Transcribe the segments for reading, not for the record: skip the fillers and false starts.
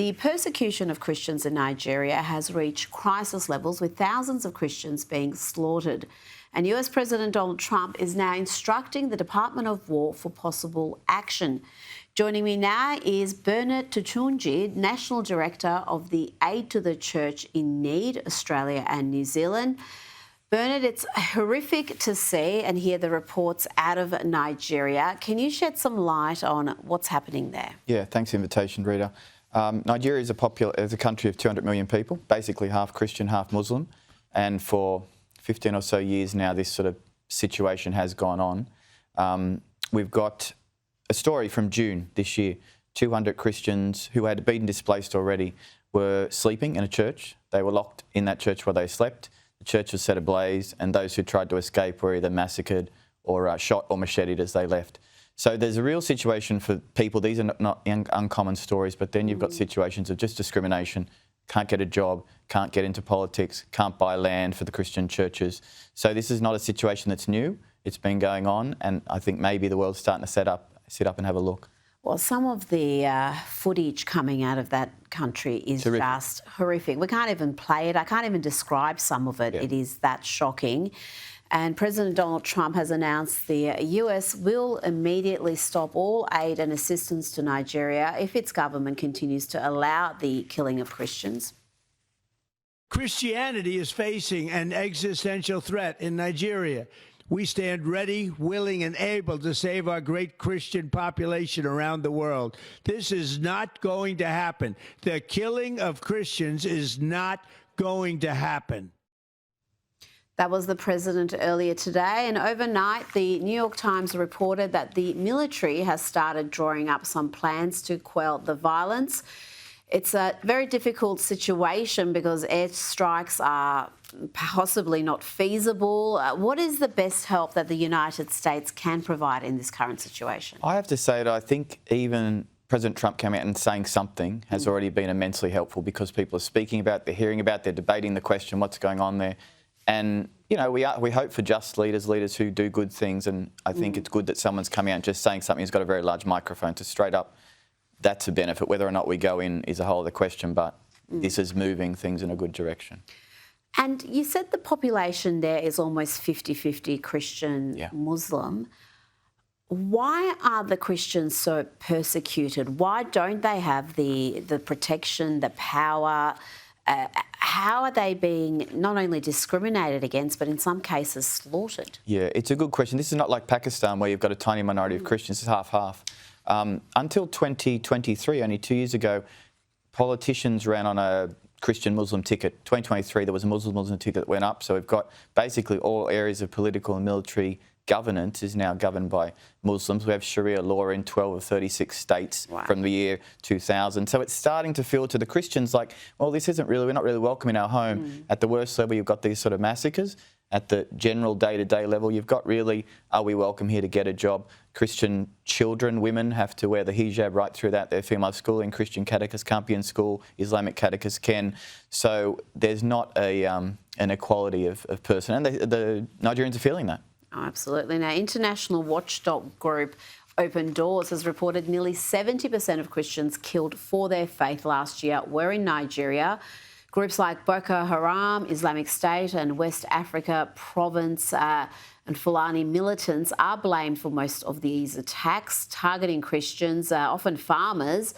The persecution of Christians in Nigeria has reached crisis levels, with thousands of Christians being slaughtered. And US President Donald Trump is now instructing the Department of War for possible action. Joining me now is Bernard Toutounji, National Director of the Aid to the Church in Need, Australia and New Zealand. Bernard, it's horrific to see and hear the reports out of Nigeria. Can you shed some light on what's happening there? Yeah, thanks for the invitation, Rita. Nigeria is a country of 200 million people, basically half Christian, half Muslim. And for 15 or so years now, this sort of situation has gone on. We've got a story from June this year. 200 Christians who had been displaced already were sleeping in a church. They were locked in that church while they slept. The church was set ablaze, and those who tried to escape were either massacred or shot or macheted as they left. So there's a real situation for people. These are not uncommon stories, but then you've got situations of just discrimination, can't get a job, can't get into politics, can't buy land for the Christian churches. So this is not a situation that's new. It's been going on, and I think maybe the world's starting to sit up and have a look. Well, some of the footage coming out of that country is just horrific. We can't even play it. I can't even describe some of it. Yeah. It is that shocking. And President Donald Trump has announced the US will immediately stop all aid and assistance to Nigeria if its government continues to allow the killing of Christians. Christianity is facing an existential threat in Nigeria. We stand ready, willing, and able to save our great Christian population around the world. This is not going to happen. The killing of Christians is not going to happen. That was the president earlier today, and overnight the New York Times reported that the military has started drawing up some plans to quell the violence. It's a very difficult situation because airstrikes are possibly not feasible. What is the best help that the United States can provide in this current situation? I have to say that I think even President Trump coming out and saying something has already been immensely helpful, because people are speaking about, they're hearing about, they're debating the question, what's going on there. And, you know, we hope for just leaders who do good things, and I think it's good that someone's coming out and just saying something who's got a very large microphone to straight up. That's a benefit. Whether or not we go in is a whole other question, but this is moving things in a good direction. And you said the population there is almost 50-50 Christian, Muslim. Why are the Christians so persecuted? Why don't they have the protection, the power? How are they being not only discriminated against, but in some cases slaughtered? Yeah, it's a good question. This is not like Pakistan, where you've got a tiny minority of Christians. It's half-half. Until 2023, only 2 years ago, politicians ran on a Christian-Muslim ticket. 2023, there was a Muslim ticket that went up. So we've got basically all areas of political and military governance is now governed by Muslims. We have Sharia law in 12 of 36 states from the year 2000. So it's starting to feel to the Christians like, well, this isn't really, we're not really welcome in our home. At the worst level, you've got these sort of massacres. At the general day-to-day level, you've got really, are we welcome here to get a job? Christian children, women have to wear the hijab right through their female schooling. Christian catechists can't be in school. Islamic catechists can. So there's not an equality of person. And the Nigerians are feeling that. Oh, absolutely. Now, international watchdog group Open Doors has reported nearly 70% of Christians killed for their faith last year were in Nigeria. Groups like Boko Haram, Islamic State and West Africa Province and Fulani militants are blamed for most of these attacks, targeting Christians, often farmers.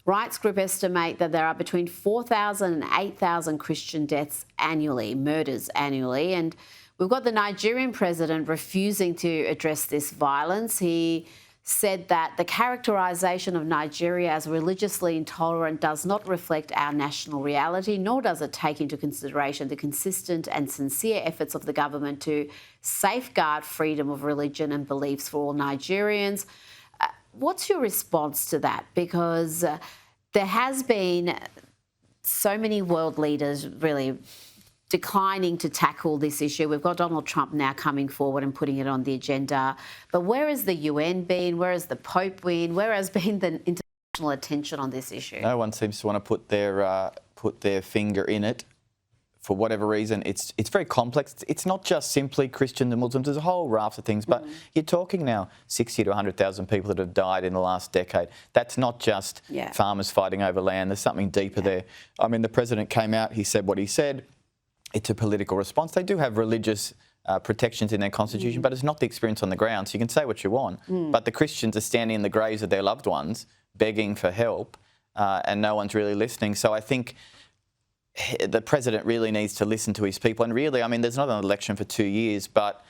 Rights group estimate that there are between 4,000 and 8,000 Christian deaths annually, murders annually. And we've got the Nigerian president refusing to address this violence. He said that the characterisation of Nigeria as religiously intolerant does not reflect our national reality, nor does it take into consideration the consistent and sincere efforts of the government to safeguard freedom of religion and beliefs for all Nigerians. What's your response to that? Because there has been so many world leaders really declining to tackle this issue. We've got Donald Trump now coming forward and putting it on the agenda. But where has the UN been? Where has the Pope been? Where has been the international attention on this issue? No one seems to want to put their finger in it. for whatever reason, it's very complex. It's not just simply Christians and Muslims. There's a whole raft of things. But you're talking now 60 to 100,000 people that have died in the last decade. That's not just farmers fighting over land. There's something deeper there. I mean, the president came out, he said what he said. It's a political response. They do have religious protections in their constitution, but it's not the experience on the ground. So you can say what you want, but the Christians are standing in the graves of their loved ones, begging for help, and no one's really listening. So I think the president really needs to listen to his people. And really, I mean, there's not an election for 2 years, but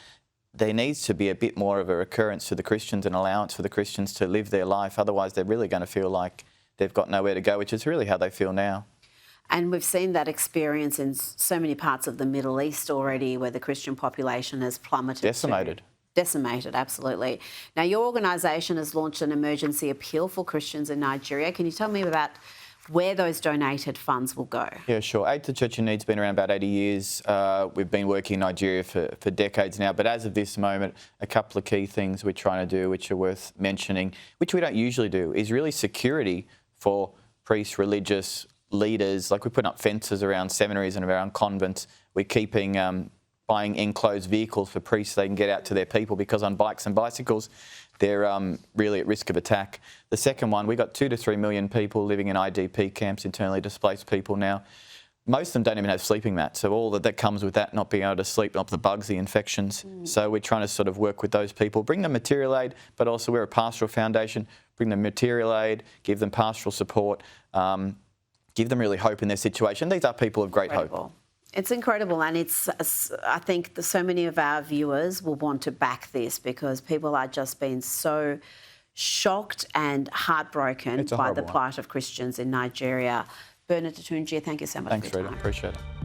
there needs to be a bit more of a recurrence to the Christians, an allowance for the Christians to live their life. Otherwise, they're really going to feel like they've got nowhere to go, which is really how they feel now. And we've seen that experience in so many parts of the Middle East already, where the Christian population has plummeted. Decimated, absolutely. Now, your organisation has launched an emergency appeal for Christians in Nigeria. Can you tell me about where those donated funds will go? Yeah, sure. Aid to Church in Need has been around about 80 years. We've been working in Nigeria for decades now, but as of this moment, a couple of key things we're trying to do, which are worth mentioning, which we don't usually do, is really security for priests, religious leaders. Like, we're putting up fences around seminaries and around convents. We're keeping buying enclosed vehicles for priests so they can get out to their people, because on bikes and bicycles, they're really at risk of attack. The second one, we've got 2 to 3 million people living in IDP camps, internally displaced people now. Most of them don't even have sleeping mats, so all that comes with that, not being able to sleep, not the bugs, the infections. So we're trying to sort of work with those people, bring them material aid, but also we're a pastoral foundation, bring them material aid, give them pastoral support, give them really hope in their situation. These are people of great hope. It's incredible, and I think so many of our viewers will want to back this, because people are just being so shocked and heartbroken by the plight of Christians in Nigeria. Bernard Toutounji, thank you so much for your time. Thanks, Rita. Appreciate it.